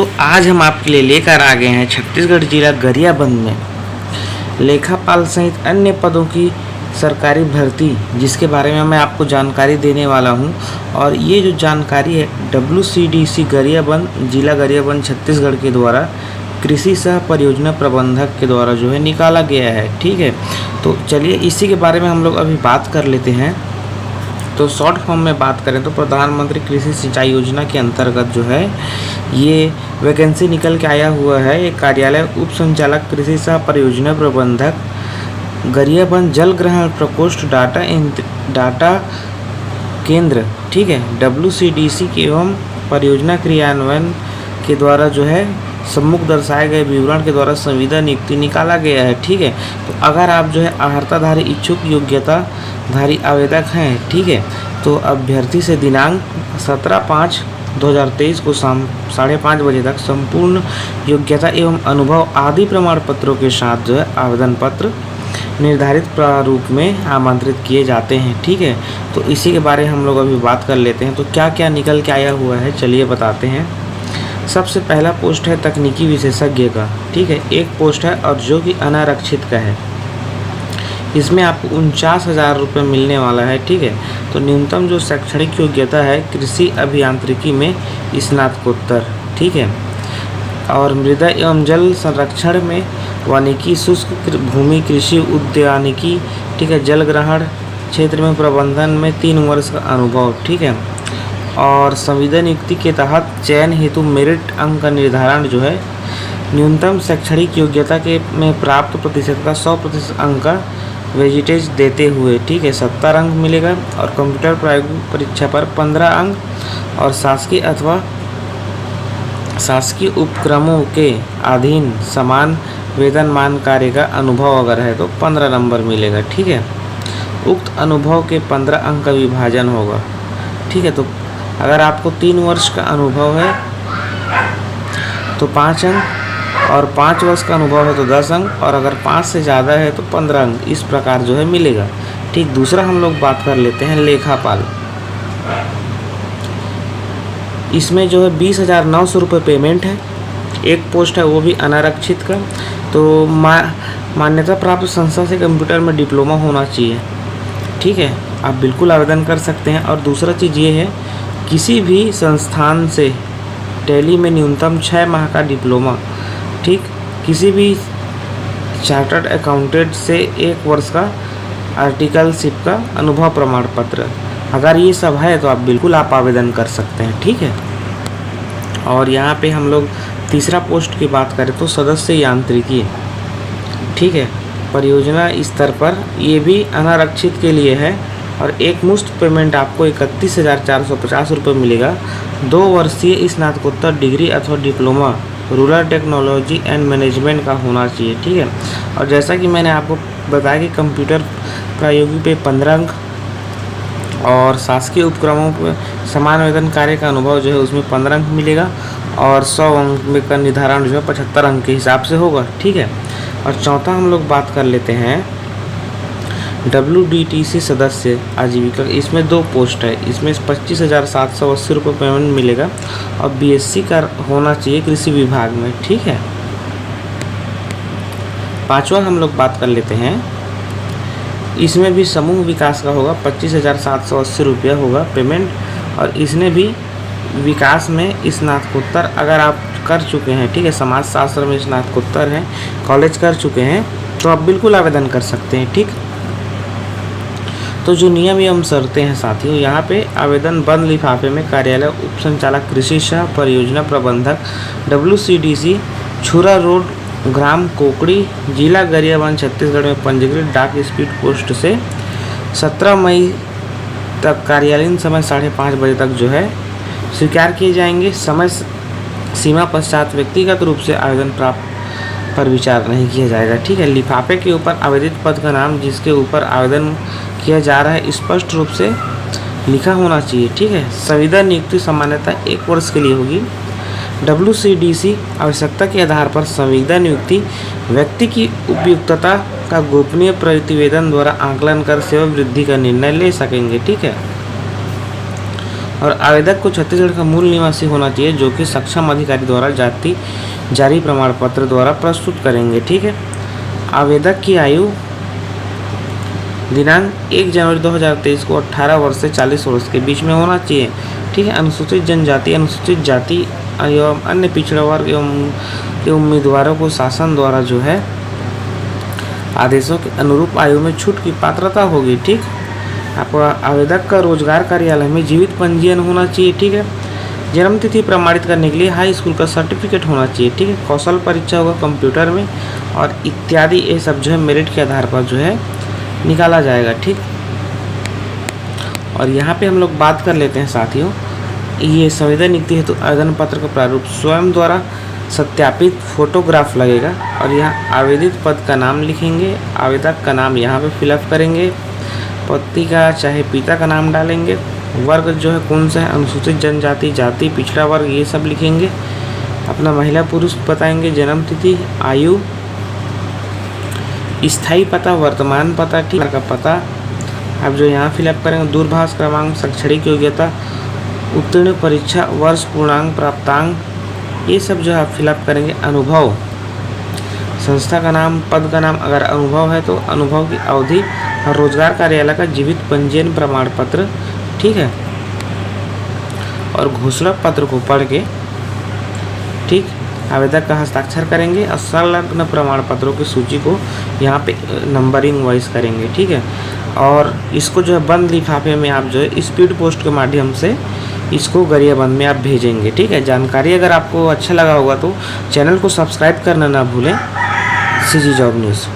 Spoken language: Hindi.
तो आज हम आपके लिए लेकर आ गए हैं छत्तीसगढ़ जिला गरियाबंद में लेखापाल सहित अन्य पदों की सरकारी भर्ती, जिसके बारे में मैं आपको जानकारी देने वाला हूं। और ये जो जानकारी है WCDC गरियाबंद, जिला गरियाबंद छत्तीसगढ़ के द्वारा कृषि सह परियोजना प्रबंधक के द्वारा जो है निकाला गया है। ठीक है, तो चलिए इसी के बारे में हम लोग अभी बात कर लेते हैं। तो शॉर्ट फॉर्म में बात करें तो प्रधानमंत्री कृषि सिंचाई योजना के अंतर्गत जो है ये वैकेंसी निकल के आया हुआ है। एक कार्यालय उप संचालक कृषि सह परियोजना प्रबंधक गरियाबंद जल ग्रहण प्रकोष्ठ डाटा केंद्र, ठीक है, WCDC के एवं परियोजना क्रियान्वयन के द्वारा जो है सम्मुख दर्शाए गए विवरण के द्वारा संविदा नियुक्ति निकाला गया है। ठीक है, तो अगर आप जो है अर्हताधारी इच्छुक योग्यताधारी आवेदक हैं, ठीक है, तो अभ्यर्थी से दिनांक 17/5/2023 को शाम 5:30 बजे तक संपूर्ण योग्यता एवं अनुभव आदि प्रमाण पत्रों के साथ जो है आवेदन पत्र निर्धारित प्रारूप में आमंत्रित किए जाते हैं। ठीक है, तो इसी के बारे में हम लोग अभी बात कर लेते हैं। तो क्या क्या निकल के आया हुआ है चलिए बताते हैं। सबसे पहला पोस्ट है तकनीकी विशेषज्ञ का। ठीक है, एक पोस्ट है और जो कि अनारक्षित का है। इसमें आपको 49,000 रुपये मिलने वाला है। ठीक है, तो न्यूनतम जो शैक्षणिक योग्यता है कृषि अभियांत्रिकी में स्नातकोत्तर। ठीक है, और मृदा एवं जल संरक्षण में वानिकी, शुष्क भूमि कृषि उद्यानिकी, ठीक है, जल ग्रहण क्षेत्र में प्रबंधन में 3 वर्ष का अनुभव। ठीक है, और संविदा नियुक्ति के तहत चयन हेतु मेरिट अंक का निर्धारण जो है न्यूनतम शैक्षणिक योग्यता के में प्राप्त प्रतिशत का 100% अंक का वेजिटेज देते हुए, ठीक है, 70 अंक मिलेगा। और कंप्यूटर प्रायोगिक परीक्षा पर 15 अंक और शासकीय अथवा शासकीय उपक्रमों के अधीन समान वेतनमान कार्य का अनुभव अगर है तो 15 नंबर मिलेगा। ठीक है, उक्त अनुभव के 15 अंक का विभाजन होगा। ठीक है, तो अगर आपको 3 वर्ष का अनुभव है तो 5 अंक, और 5 वर्ष का अनुभव है तो 10 अंक, और अगर 5 से ज़्यादा है तो 15 अंक, इस प्रकार जो है मिलेगा। ठीक, दूसरा हम लोग बात कर लेते हैं लेखापाल। इसमें जो है 20,900 रुपये पेमेंट है। एक पोस्ट है वो भी अनारक्षित का। तो मान्यता प्राप्त संस्था से कंप्यूटर में डिप्लोमा होना चाहिए। ठीक है, आप बिल्कुल आवेदन कर सकते हैं। और दूसरा चीज़ ये है किसी भी संस्थान से टैली में न्यूनतम 6 माह का डिप्लोमा, ठीक, किसी भी चार्टर्ड अकाउंटेंट से 1 वर्ष का आर्टिकलशिप का अनुभव प्रमाण पत्र, अगर ये सब है तो आप बिल्कुल आवेदन कर सकते हैं। ठीक है, और यहाँ पे हम लोग तीसरा पोस्ट की बात करें तो सदस्य यांत्रिकी। ठीक है, परियोजना स्तर पर ये भी अनारक्षित के लिए है और एक मुश्त पेमेंट आपको 31,450 रुपये मिलेगा। 2 वर्षीय स्नातकोत्तर डिग्री अथवा diploma rural technology and management का होना चाहिए। ठीक है, और जैसा कि मैंने आपको बताया कि कंप्यूटर प्रायोगिक पे 15 अंक और शासकीय उपक्रमों पर समान वेतन कार्य का अनुभव जो है उसमें 15 अंक मिलेगा, और 100 अंक में का निर्धारण जो है 75 अंक के हिसाब से होगा। ठीक है, और चौथा हम लोग बात कर लेते हैं WDTC सदस्य आजीविका। इसमें 2 पोस्ट है। इसमें 25,780 रुपये पेमेंट मिलेगा और BSc का होना चाहिए कृषि विभाग में। ठीक है, पांचवा हम लोग बात कर लेते हैं। इसमें भी समूह विकास का होगा, 25,780 रुपया होगा पेमेंट, और इसने भी विकास में स्नातकोत्तर अगर आप कर चुके हैं, ठीक है, समाज शास्त्र में स्नातकोत्तर हैं, कॉलेज कर चुके हैं, तो आप बिल्कुल आवेदन कर सकते हैं। ठीक, तो जो नियम एवं शर्तें हैं साथियों, यहाँ पे आवेदन बंद लिफाफे में कार्यालय उप संचालक कृषि सह परियोजना प्रबंधक WCDC छुरा रोड, ग्राम कोकड़ी, जिला गरियाबंद छत्तीसगढ़ में पंजीकृत डाक स्पीड पोस्ट से 17 मई तक कार्यालयीन समय 5:30 बजे तक जो है स्वीकार किए जाएंगे। समय सीमा पश्चात व्यक्तिगत रूप से आवेदन प्राप्त पर विचार नहीं किया जाएगा। ठीक है, लिफाफे के ऊपर आवेदित पद का नाम जिसके ऊपर आवेदन किया जा रहा है स्पष्ट रूप से लिखा होना चाहिए। ठीक है, संविदा नियुक्ति सामान्यतः 1 वर्ष के लिए होगी। WCDC आवश्यकता के आधार पर संविदा नियुक्ति व्यक्ति की उपयुक्तता का गोपनीय प्रतिवेदन द्वारा आकलन कर सेवा वृद्धि का निर्णय ले सकेंगे। ठीक है, और आवेदक को छत्तीसगढ़ का मूल निवासी होना चाहिए, जो कि सक्षम अधिकारी द्वारा जारी प्रमाण पत्र द्वारा प्रस्तुत करेंगे। ठीक है। आवेदक की आयु दिनांक 1 जनवरी 2023 को 18 वर्ष से 40 वर्ष के बीच में होना चाहिए। ठीक है। अनुसूचित जनजाति, अनुसूचित जाति एवं अन्य पिछड़ा वर्ग एवं के उम्मीदवारों को शासन द्वारा जो है आदेशों के अनुरूप आयु में छूट की पात्रता होगी। ठीक। आपका आवेदक का रोजगार कार्यालय में जीवित पंजीयन होना चाहिए। ठीक है। जन्म तिथि प्रमाणित करने के लिए हाई स्कूल का सर्टिफिकेट होना चाहिए। ठीक है। कौशल परीक्षा होगा कंप्यूटर में और इत्यादि, ये सब जो है मेरिट के आधार पर जो है निकाला जाएगा। ठीक। और यहाँ पे हम लोग बात कर लेते हैं साथियों, ये संविदा नियुक्ति हेतु आवेदन पत्र का प्रारूप स्वयं द्वारा सत्यापित फोटोग्राफ लगेगा और यहाँ आवेदित पद का नाम लिखेंगे, आवेदक का नाम यहाँ पे फिलअप करेंगे, पति का चाहे पिता का नाम डालेंगे, वर्ग जो है कौन सा है, अनुसूचित जनजाति, जाति, पिछड़ा वर्ग, ये सब लिखेंगे, अपना महिला पुरुष बताएंगे, जन्म तिथि, आयु, स्थायी पता, वर्तमान पता, ठीक का पता आप जो यहाँ फिलअप करेंगे, दूरभाष क्रमांक, शैक्षणिक योग्यता, उत्तीर्ण परीक्षा, वर्ष, पूर्णांक, प्राप्तांक, ये सब जो आप फिलअप करेंगे। अनुभव, संस्था का नाम, पद का नाम, अगर अनुभव है तो अनुभव की अवधि और रोजगार कार्यालय का जीवित पंजीयन प्रमाण पत्र। ठीक है। और घोषणा पत्र को पढ़ के ठीक आवेदक का हस्ताक्षर करेंगे और संलग्न प्रमाण पत्रों की सूची को यहाँ पे नंबरिंग वाइज करेंगे। ठीक है। और इसको जो है बंद लिफाफे में आप जो है स्पीड पोस्ट के माध्यम से इसको गरियाबंद में आप भेजेंगे। ठीक है। जानकारी अगर आपको अच्छा लगा होगा तो चैनल को सब्सक्राइब करना ना भूलें। CG job news.